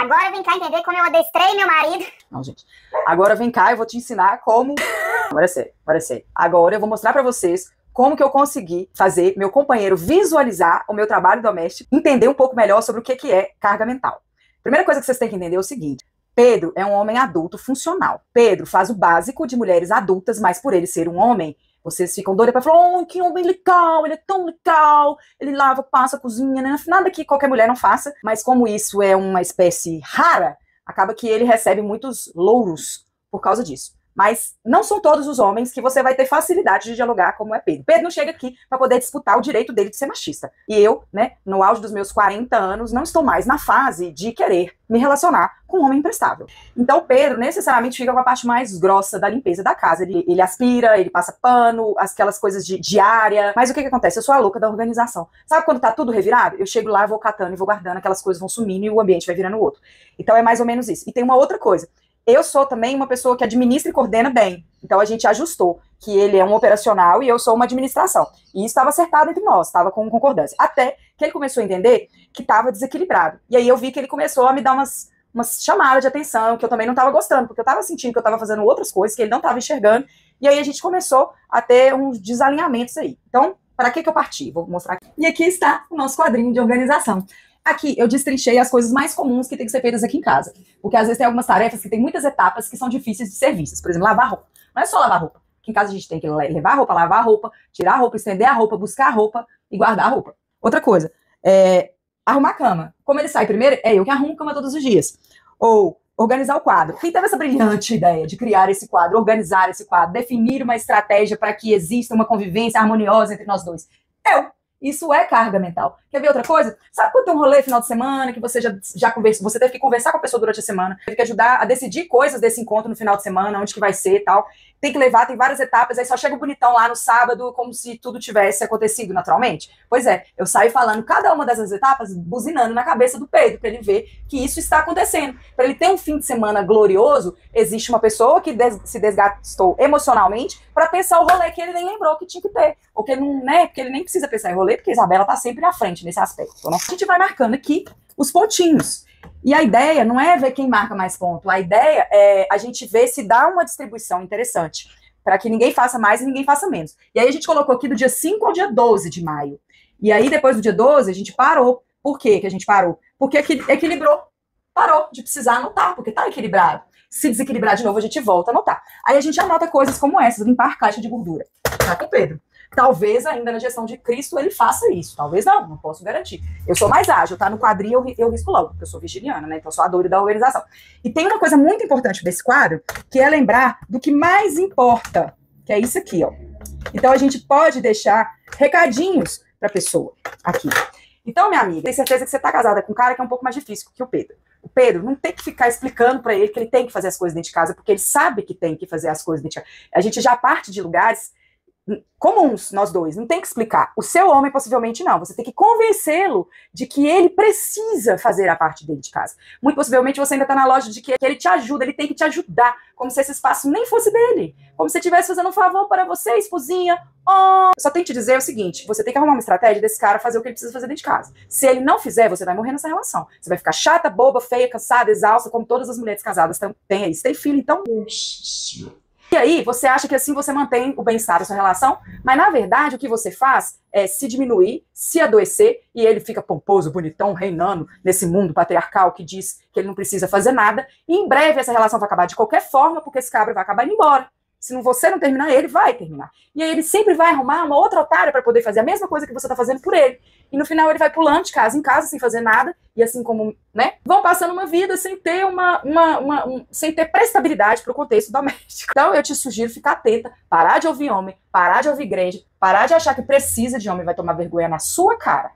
Agora vem cá entender como eu adestrei meu marido. Não, gente. Agora vem cá, eu vou te ensinar como... Agora é sério, agora é sério. Agora eu vou mostrar pra vocês como que eu consegui fazer meu companheiro visualizar o meu trabalho doméstico, entender um pouco melhor sobre o que é carga mental. Primeira coisa que vocês têm que entender é o seguinte: Pedro é um homem adulto funcional. Pedro faz o básico de mulheres adultas, mas por ele ser um homem, vocês ficam doidos pra falar, oh, que homem legal, ele é tão legal, ele lava, passa, cozinha, né? Nada que qualquer mulher não faça, mas como isso é uma espécie rara, acaba que ele recebe muitos louros por causa disso. Mas não são todos os homens que você vai ter facilidade de dialogar como é Pedro. Pedro não chega aqui para poder disputar o direito dele de ser machista. E eu, né, no auge dos meus 40 anos, não estou mais na fase de querer me relacionar com um homem imprestável. Então o Pedro necessariamente fica com a parte mais grossa da limpeza da casa. Ele aspira, ele passa pano, aquelas coisas de diária. Mas o que acontece? Eu sou a louca da organização. Sabe quando tá tudo revirado? Eu chego lá, vou catando e vou guardando, aquelas coisas vão sumindo e o ambiente vai virando outro. Então é mais ou menos isso. E tem uma outra coisa. Eu sou também uma pessoa que administra e coordena bem. Então a gente ajustou que ele é um operacional e eu sou uma administração. E isso estava acertado entre nós, estava com concordância. Até que ele começou a entender que estava desequilibrado. E aí eu vi que ele começou a me dar umas chamadas de atenção, que eu também não estava gostando, porque eu estava sentindo que eu estava fazendo outras coisas, que ele não estava enxergando. E aí a gente começou a ter uns desalinhamentos aí. Então, para que eu parti? Vou mostrar aqui. E aqui está o nosso quadrinho de organização. Aqui eu destrinchei as coisas mais comuns que tem que ser feitas aqui em casa. Porque às vezes tem algumas tarefas que tem muitas etapas que são difíceis de ser vistas. Por exemplo, lavar roupa. Não é só lavar roupa. Aqui em casa a gente tem que levar a roupa, lavar a roupa, tirar a roupa, estender a roupa, buscar a roupa e guardar a roupa. Outra coisa, arrumar a cama. Como ele sai primeiro, é eu que arrumo a cama todos os dias. Ou organizar o quadro. Quem teve essa brilhante ideia de criar esse quadro, organizar esse quadro, definir uma estratégia para que exista uma convivência harmoniosa entre nós dois? Eu. Isso é carga mental. Quer ver outra coisa? Sabe quando tem um rolê final de semana que você já conversou, você teve que conversar com a pessoa durante a semana, teve que ajudar a decidir coisas desse encontro no final de semana, onde que vai ser e tal. Tem que levar, tem várias etapas, aí só chega o bonitão lá no sábado, como se tudo tivesse acontecido naturalmente. Pois é, eu saio falando cada uma dessas etapas, buzinando na cabeça do Pedro, para ele ver que isso está acontecendo. Para ele ter um fim de semana glorioso, existe uma pessoa que se desgastou emocionalmente para pensar o rolê que ele nem lembrou que tinha que ter. Ou que ele não, né, porque ele nem precisa pensar em rolê, porque a Isabela tá sempre à frente nesse aspecto. Né? A gente vai marcando aqui os pontinhos. E a ideia não é ver quem marca mais ponto. A ideia é a gente ver se dá uma distribuição interessante, para que ninguém faça mais e ninguém faça menos. E aí a gente colocou aqui do dia 5 ao dia 12 de maio. E aí depois do dia 12 a gente parou. Por que que a gente parou? Porque equilibrou. Parou de precisar anotar, porque tá equilibrado. Se desequilibrar de novo, a gente volta a anotar. Aí a gente anota coisas como essas, limpar caixa de gordura. Tá com o Pedro. Talvez ainda na gestão de Cristo ele faça isso. Talvez não posso garantir. Eu sou mais ágil, tá? No quadrinho eu risco logo, porque eu sou virginiana, né? Então eu sou a doida da organização. E tem uma coisa muito importante desse quadro, que é lembrar do que mais importa, que é isso aqui, ó. Então a gente pode deixar recadinhos pra pessoa aqui. Então, minha amiga, tenho certeza que você tá casada com um cara que é um pouco mais difícil que o Pedro. O Pedro não tem que ficar explicando pra ele que ele tem que fazer as coisas dentro de casa, porque ele sabe que tem que fazer as coisas dentro de casa. A gente já parte de lugares comuns, nós dois, não tem que explicar. O seu homem possivelmente não, você tem que convencê-lo de que ele precisa fazer a parte dele de casa. Muito possivelmente você ainda tá na loja de que ele te ajuda, ele tem que te ajudar, como se esse espaço nem fosse dele, como se você estivesse fazendo um favor para você, esposinha. Oh. Eu só tenho que te dizer o seguinte, você tem que arrumar uma estratégia desse cara fazer o que ele precisa fazer dentro de casa. Se ele não fizer, você vai morrer nessa relação. Você vai ficar chata, boba, feia, cansada, exausta, como todas as mulheres casadas têm aí. Você tem filho, então... E aí, você acha que assim você mantém o bem-estar da sua relação, mas na verdade o que você faz é se diminuir, se adoecer, e ele fica pomposo, bonitão, reinando nesse mundo patriarcal que diz que ele não precisa fazer nada, e em breve essa relação vai acabar de qualquer forma, porque esse cabra vai acabar indo embora. Se você não terminar, ele vai terminar. E aí ele sempre vai arrumar uma outra otária para poder fazer a mesma coisa que você está fazendo por ele. E no final ele vai pulando de casa em casa, sem fazer nada, e assim como, né, vão passando uma vida sem ter sem ter prestabilidade para o contexto doméstico. Então eu te sugiro ficar atenta, parar de ouvir homem, parar de ouvir igreja, parar de achar que precisa de homem, vai tomar vergonha na sua cara.